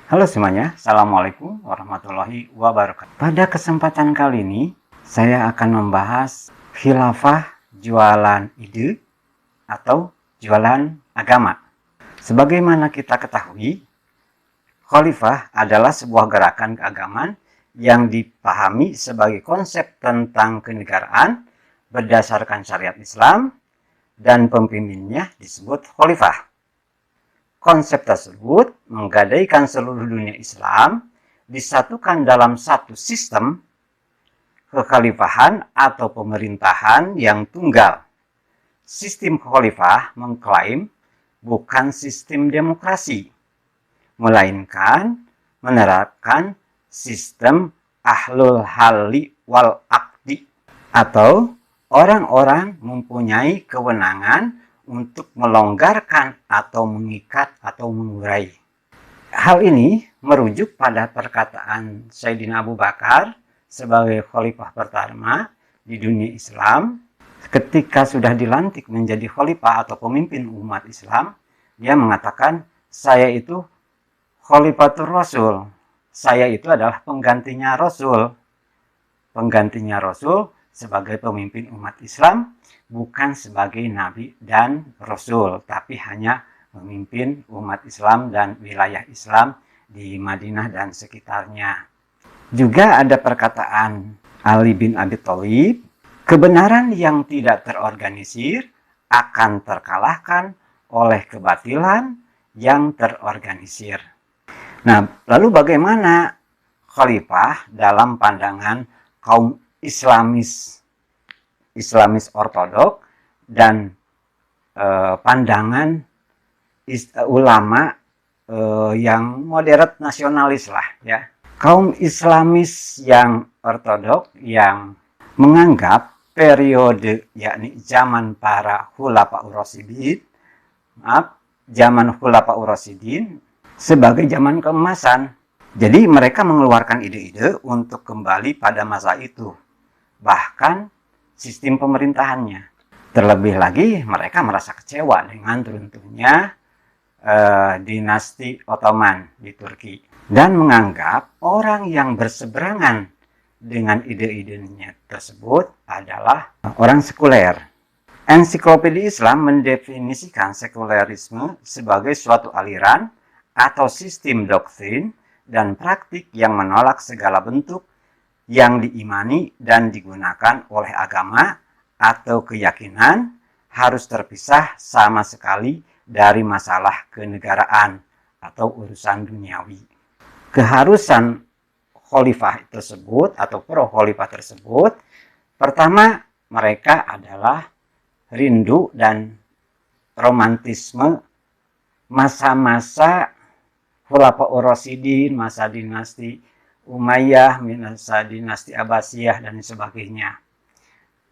Halo semuanya, Assalamualaikum warahmatullahi wabarakatuh. Pada kesempatan kali ini, saya akan membahas khilafah jualan ide atau jualan agama. Sebagaimana kita ketahui, khalifah adalah sebuah gerakan keagamaan yang dipahami sebagai konsep tentang kenegaraan berdasarkan syariat Islam dan pemimpinnya disebut khalifah. Konsep tersebut menggadaikan seluruh dunia Islam disatukan dalam satu sistem kekhalifahan atau pemerintahan yang tunggal. Sistem khalifah mengklaim bukan sistem demokrasi, melainkan menerapkan sistem ahlul halli wal aqdi atau orang-orang mempunyai kewenangan untuk melonggarkan atau mengikat atau mengurai. Hal ini merujuk pada perkataan Sayyidina Abu Bakar sebagai khalifah pertama di dunia Islam. Ketika sudah dilantik menjadi khalifah atau pemimpin umat Islam, dia mengatakan, saya itu khalifatur Rasul. Saya itu adalah penggantinya Rasul. Penggantinya Rasul sebagai pemimpin umat Islam, bukan sebagai nabi dan rasul, tapi hanya memimpin umat Islam dan wilayah Islam di Madinah dan sekitarnya. Juga ada perkataan Ali bin Abi Thalib, kebenaran yang tidak terorganisir akan terkalahkan oleh kebatilan yang terorganisir. Nah, lalu bagaimana khalifah dalam pandangan kaum Islamis ortodok dan pandangan ulama yang moderat nasionalis lah ya. Kaum Islamis yang ortodok yang menganggap periode yakni zaman para Khulafaur Rasyidin, zaman Khulafaur Rasyidin sebagai zaman keemasan. Jadi mereka mengeluarkan ide-ide untuk kembali pada masa itu. Bahkan sistem pemerintahannya. Terlebih lagi mereka merasa kecewa dengan runtuhnya dinasti Ottoman di Turki. Dan menganggap orang yang berseberangan dengan ide-idenya tersebut adalah orang sekuler. Ensiklopedia Islam mendefinisikan sekulerisme sebagai suatu aliran atau sistem doktrin dan praktik yang menolak segala bentuk yang diimani dan digunakan oleh agama atau keyakinan harus terpisah sama sekali dari masalah kenegaraan atau urusan duniawi. Keharusan khalifah tersebut atau pro khalifah tersebut, pertama mereka adalah rindu dan romantisme masa-masa Khulafaur Rasyidin, masa dinasti Umayyah, masa dinasti Abbasiyah, dan sebagainya.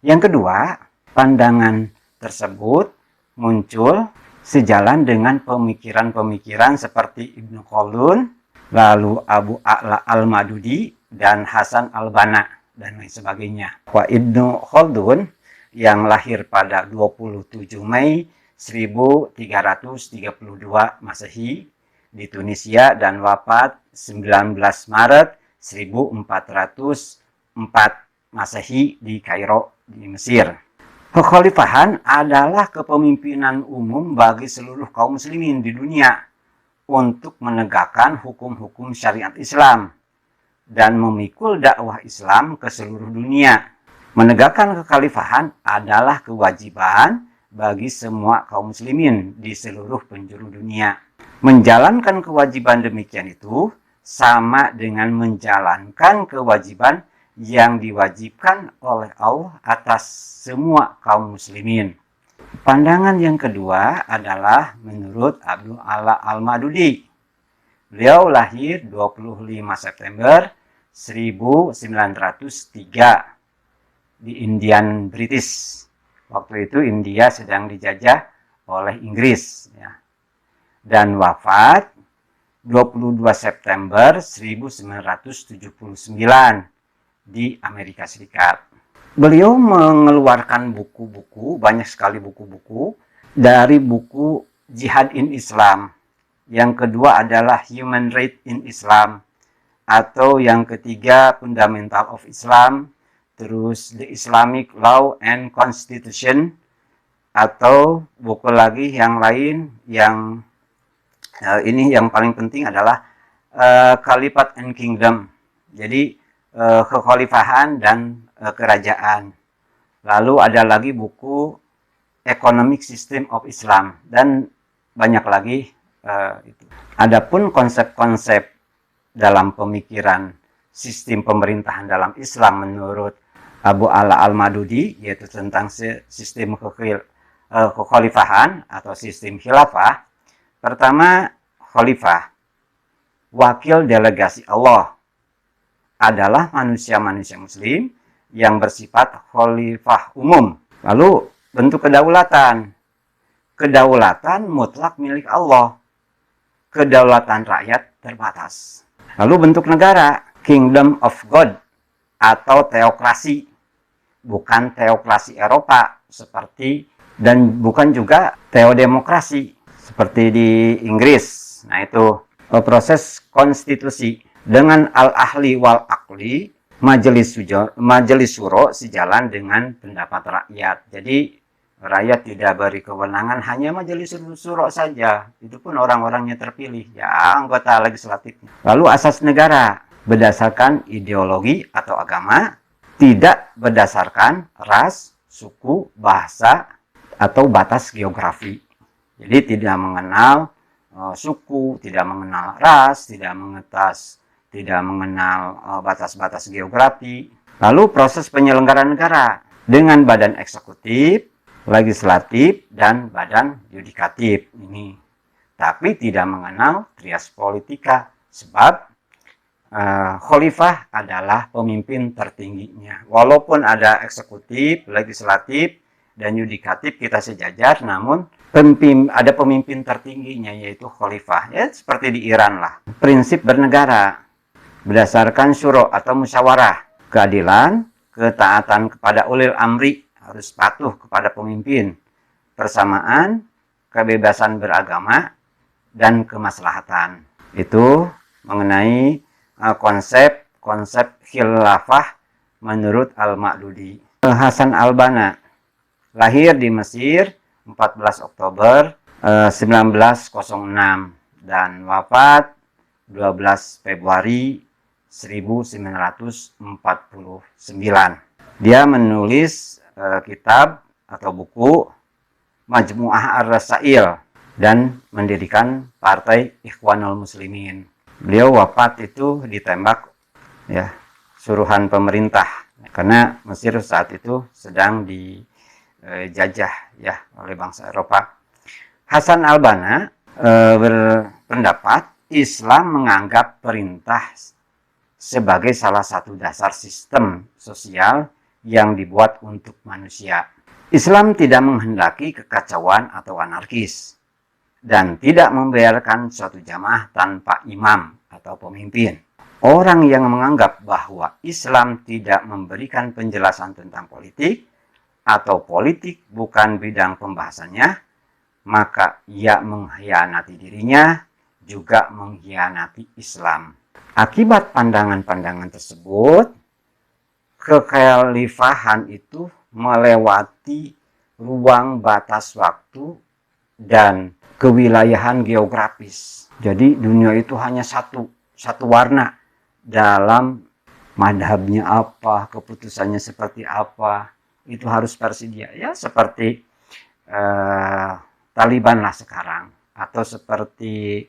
Yang kedua, pandangan tersebut muncul sejalan dengan pemikiran-pemikiran seperti Ibnu Khaldun, lalu Abu A'la al-Madudi, dan Hasan al-Banna, dan lain sebagainya. Ibnu Khaldun yang lahir pada 27 Mei 1332 Masehi di Tunisia dan wafat 19 Maret 1404 Masehi di Kairo di Mesir. Kekhalifahan adalah kepemimpinan umum bagi seluruh kaum muslimin di dunia untuk menegakkan hukum-hukum syariat Islam dan memikul dakwah Islam ke seluruh dunia. Menegakkan kekhalifahan adalah kewajiban bagi semua kaum muslimin di seluruh penjuru dunia. Menjalankan kewajiban demikian itu sama dengan menjalankan kewajiban yang diwajibkan oleh Allah atas semua kaum muslimin. Pandangan yang kedua adalah menurut Abu A'la al-Madudi. Beliau lahir 25 September 1903 di Indian British. Waktu itu India sedang dijajah oleh Inggris ya. Dan wafat 22 September 1979 di Amerika Serikat. Beliau mengeluarkan buku-buku, banyak sekali buku-buku, dari buku Jihad in Islam Yang kedua adalah human right in Islam, atau yang ketiga fundamental of Islam, terus the Islamic law and constitution, atau buku lagi yang lain yang ini yang paling penting adalah Caliphate and Kingdom. Jadi kekhalifahan dan kerajaan. Lalu ada lagi buku Economic System of Islam dan banyak lagi itu. Adapun konsep-konsep dalam pemikiran sistem pemerintahan dalam Islam menurut Abu Ala al-Madudi, yaitu tentang sistem kekhalifahan atau sistem khilafah. Pertama, khalifah, wakil delegasi Allah, adalah manusia-manusia muslim yang bersifat khalifah umum. Lalu bentuk kedaulatan. Kedaulatan mutlak milik Allah. Kedaulatan rakyat terbatas. Lalu bentuk negara, Kingdom of God atau teokrasi. Bukan teokrasi Eropa seperti, dan bukan juga teodemokrasi seperti di Inggris. Nah, itu proses konstitusi dengan al-ahli wal akli, majelis suro sejalan dengan pendapat rakyat. Jadi rakyat tidak beri kewenangan, hanya majelis suro saja. Itu pun orang-orangnya terpilih, ya anggota legislatif. Lalu asas negara berdasarkan ideologi atau agama, tidak berdasarkan ras, suku, bahasa, atau batas geografi. Jadi tidak mengenal suku, tidak mengenal ras, tidak mengenal batas-batas geografi. Lalu proses penyelenggaraan negara dengan badan eksekutif, legislatif, dan badan yudikatif ini. Tapi tidak mengenal trias politika, sebab khalifah adalah pemimpin tertingginya. Walaupun ada eksekutif, legislatif, dan yudikatif kita sejajar, namun ada pemimpin tertingginya yaitu khalifah. Ya seperti di Iran lah. Prinsip bernegara berdasarkan syuro atau musyawarah, keadilan, ketaatan kepada ulil amri, harus patuh kepada pemimpin, persamaan, kebebasan beragama, dan kemaslahatan. Itu mengenai konsep khilafah menurut Al-Ma'dudi. Hasan al-Banna lahir di Mesir 14 Oktober 1906 dan wafat 12 Februari 1949. Dia menulis kitab atau buku Majmu'ah Ar-Rasail dan mendirikan Partai Ikhwanul Muslimin. Beliau wafat itu ditembak ya suruhan pemerintah karena Mesir saat itu sedang dijajah ya oleh bangsa Eropa. Hasan al-Banna berpendapat Islam menganggap perintah sebagai salah satu dasar sistem sosial yang dibuat untuk manusia. Islam tidak menghendaki kekacauan atau anarkis dan tidak membiarkan suatu jamaah tanpa imam atau pemimpin. Orang yang menganggap bahwa Islam tidak memberikan penjelasan tentang politik atau politik bukan bidang pembahasannya, maka ia mengkhianati dirinya, juga mengkhianati Islam. Akibat pandangan-pandangan tersebut, kekhalifahan itu melewati ruang batas waktu dan kewilayahan geografis. Jadi dunia itu hanya satu warna. Dalam madhabnya apa, keputusannya seperti apa, itu harus tersedia. Ya seperti Taliban lah sekarang, atau seperti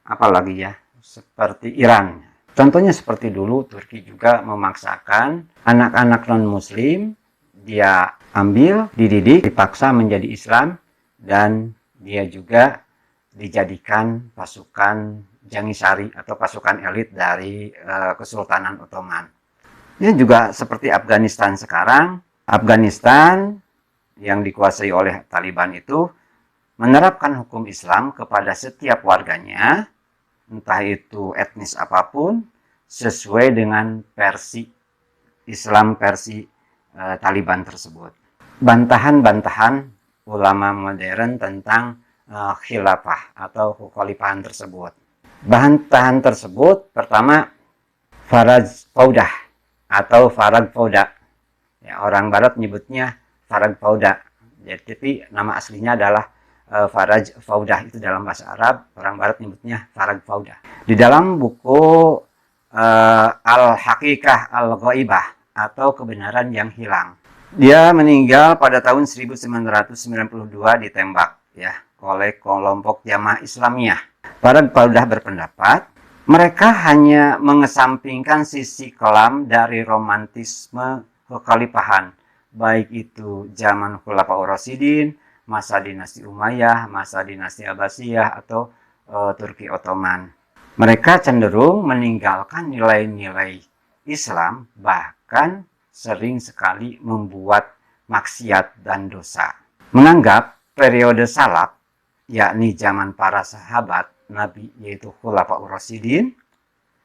apa lagi ya, seperti Iran. Contohnya seperti dulu Turki juga memaksakan anak-anak non-muslim, dia ambil, dididik, dipaksa menjadi Islam, dan dia juga dijadikan pasukan Jangisari atau pasukan elit dari Kesultanan Ottoman. Ini juga seperti Afghanistan sekarang. Afghanistan yang dikuasai oleh Taliban itu menerapkan hukum Islam kepada setiap warganya, entah itu etnis apapun, sesuai dengan versi Islam versi Taliban tersebut. Bantahan-bantahan ulama modern tentang khilafah atau kekhalifahan tersebut. Bahan tersebut pertama Faraj Faudah atau Farag Fauda. Ya, orang Barat nyebutnya Farag Fauda. Jadi nama aslinya adalah Faraj Faudah, itu dalam bahasa Arab. Orang Barat nyebutnya Farag Fauda. Di dalam buku Al-Haqiqah Al-Ghaibah atau kebenaran yang hilang. Dia meninggal pada tahun 1992 ditembak ya oleh kelompok Jamaah Islamiyah. Farag Faudah berpendapat mereka hanya mengesampingkan sisi kelam dari romantisme kekhalifahan, baik itu zaman Khulafaur Rasyidin, masa dinasti Umayyah, masa dinasti Abbasiyah, atau Turki Ottoman. Mereka cenderung meninggalkan nilai-nilai Islam, bahkan sering sekali membuat maksiat dan dosa. Menganggap periode salaf, yakni zaman para sahabat Nabi yaitu Khulafaur Rasyidin,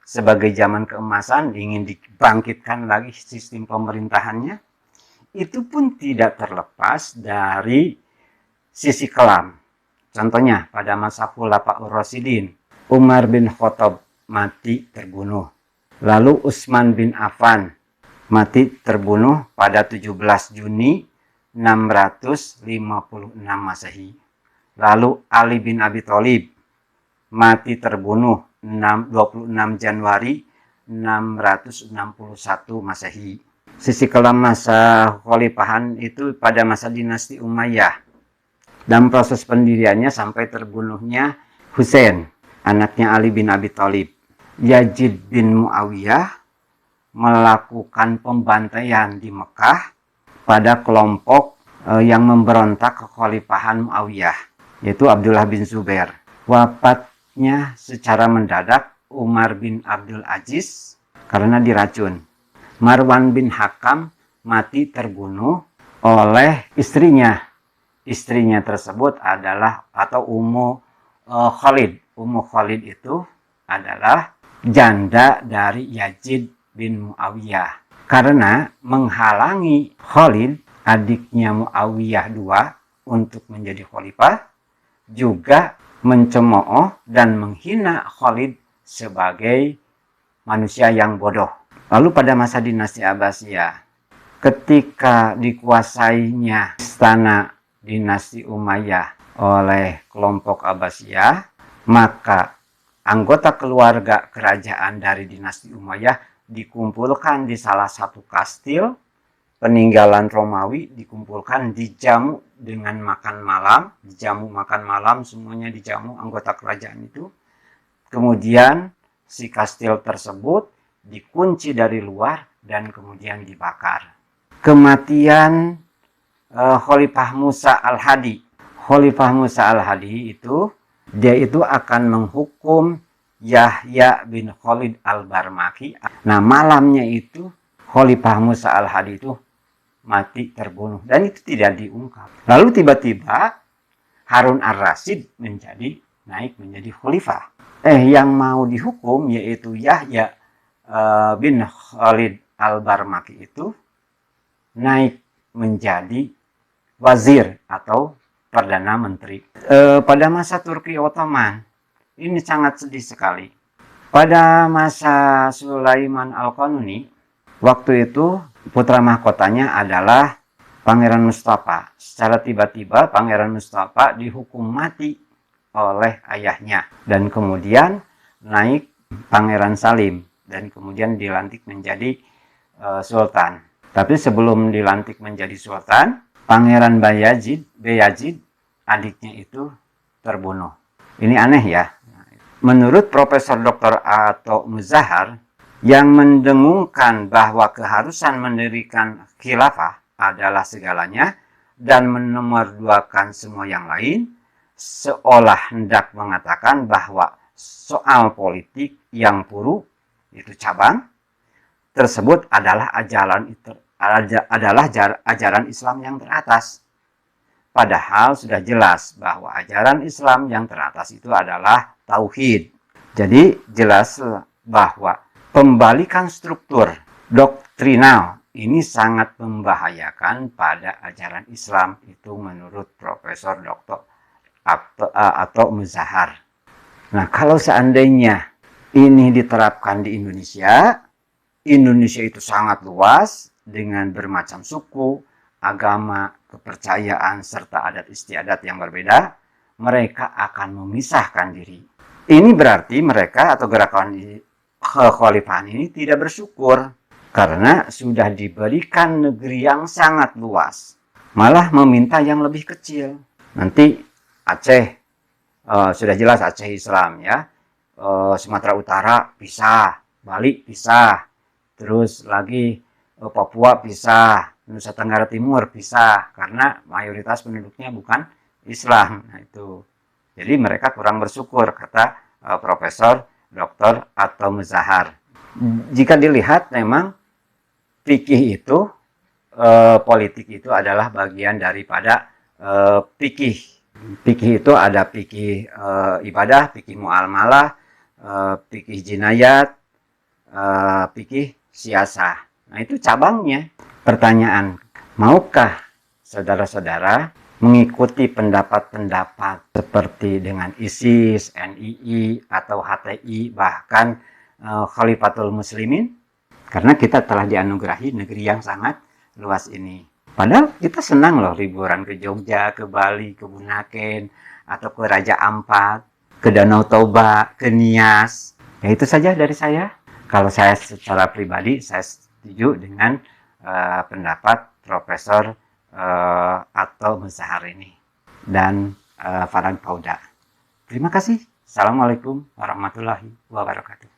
sebagai zaman keemasan, ingin dibangkitkan lagi sistem pemerintahannya, itu pun tidak terlepas dari sisi kelam. Contohnya pada masa Khulafaur Rasyidin, Umar bin Khattab mati terbunuh. Lalu Utsman bin Affan mati terbunuh pada 17 Juni 656 Masehi. Lalu Ali bin Abi Thalib mati terbunuh 26 Januari 661 Masehi. Sisi kelam masa kekhalifahan itu pada masa dinasti Umayyah. Dalam proses pendiriannya sampai terbunuhnya Husain, anaknya Ali bin Abi Thalib. Yazid bin Muawiyah melakukan pembantaian di Mekah pada kelompok yang memberontak kekhalifahan Muawiyah, yaitu Abdullah bin Zubair. Wafatnya secara mendadak Umar bin Abdul Aziz karena diracun. Marwan bin Hakam mati terbunuh oleh istrinya. Istrinya tersebut adalah atau Ummu Khalid. Ummu Khalid itu adalah janda dari Yazid bin Muawiyah. Karena menghalangi Khalid, adiknya Muawiyah II, untuk menjadi khalifah, juga mencemooh dan menghina Khalid sebagai manusia yang bodoh. Lalu pada masa dinasti Abbasiyah, ketika dikuasainya istana dinasti Umayyah oleh kelompok Abbasiyah, maka anggota keluarga kerajaan dari dinasti Umayyah dikumpulkan di salah satu kastil peninggalan Romawi, dikumpulkan, dijamu dengan makan malam, dijamu makan malam, semuanya dijamu anggota kerajaan itu. Kemudian si kastil tersebut dikunci dari luar dan kemudian dibakar. Kematian Khalifah Musa Al-Hadi. Khalifah Musa Al-Hadi itu, dia itu akan menghukum Yahya bin Khalid Al-Barmaki. Nah, malamnya itu Khalifah Musa Al-Hadi itu mati terbunuh dan itu tidak diungkap. Lalu tiba-tiba Harun Ar-Rasyid naik menjadi khalifah. Yang mau dihukum yaitu Yahya bin Khalid Al-Barmaki itu naik menjadi wazir atau perdana menteri. Pada masa Turki Ottoman ini sangat sedih sekali. Pada masa Sulaiman Al-Qanuni, waktu itu putra mahkotanya adalah Pangeran Mustafa. Secara tiba-tiba Pangeran Mustafa dihukum mati oleh ayahnya. Dan kemudian naik Pangeran Salim. Dan kemudian dilantik menjadi Sultan. Tapi sebelum dilantik menjadi Sultan, Pangeran Bayazid, adiknya itu terbunuh. Ini aneh ya. Menurut Profesor Dr. Ato Muzahar, yang mendengungkan bahwa keharusan mendirikan khilafah adalah segalanya dan menomorduakan semua yang lain, seolah hendak mengatakan bahwa soal politik yang puru, itu cabang, tersebut adalah ajaran Islam yang teratas. Padahal sudah jelas bahwa ajaran Islam yang teratas itu adalah tauhid. Jadi jelas bahwa pembalikan struktur doktrinal ini sangat membahayakan pada ajaran Islam, itu menurut Profesor Dr. atau muzahar. Nah, kalau seandainya ini diterapkan di Indonesia, Indonesia itu sangat luas dengan bermacam suku, agama, kepercayaan, serta adat istiadat yang berbeda, mereka akan memisahkan diri. Ini berarti mereka atau gerakan kekhalifahan ini tidak bersyukur karena sudah diberikan negeri yang sangat luas, malah meminta yang lebih kecil. Nanti Aceh, sudah jelas Aceh Islam ya, Sumatera Utara pisah, Bali pisah, terus lagi Papua pisah, Nusa Tenggara Timur pisah karena mayoritas penduduknya bukan Islam. Nah, itu. Jadi mereka kurang bersyukur kata Profesor Dr. atau Muzahar. Jika dilihat memang fikih itu politik itu adalah bagian daripada fikih. Fikih itu ada fikih ibadah, fikih muamalah, fikih jinayat, fikih siasah. Nah, itu cabangnya. Pertanyaan, maukah saudara-saudara mengikuti pendapat-pendapat seperti dengan ISIS, NII, atau HTI, bahkan Khalifatul Muslimin? Karena kita telah dianugerahi negeri yang sangat luas ini. Padahal kita senang loh liburan ke Jogja, ke Bali, ke Bunaken, atau ke Raja Ampat, ke Danau Toba, ke Nias. Ya itu saja dari saya. Kalau saya secara pribadi, saya setuju dengan pendapat Profesor atau Muzahar ini dan Farhan Pauda. Terima kasih. Assalamualaikum warahmatullahi wabarakatuh.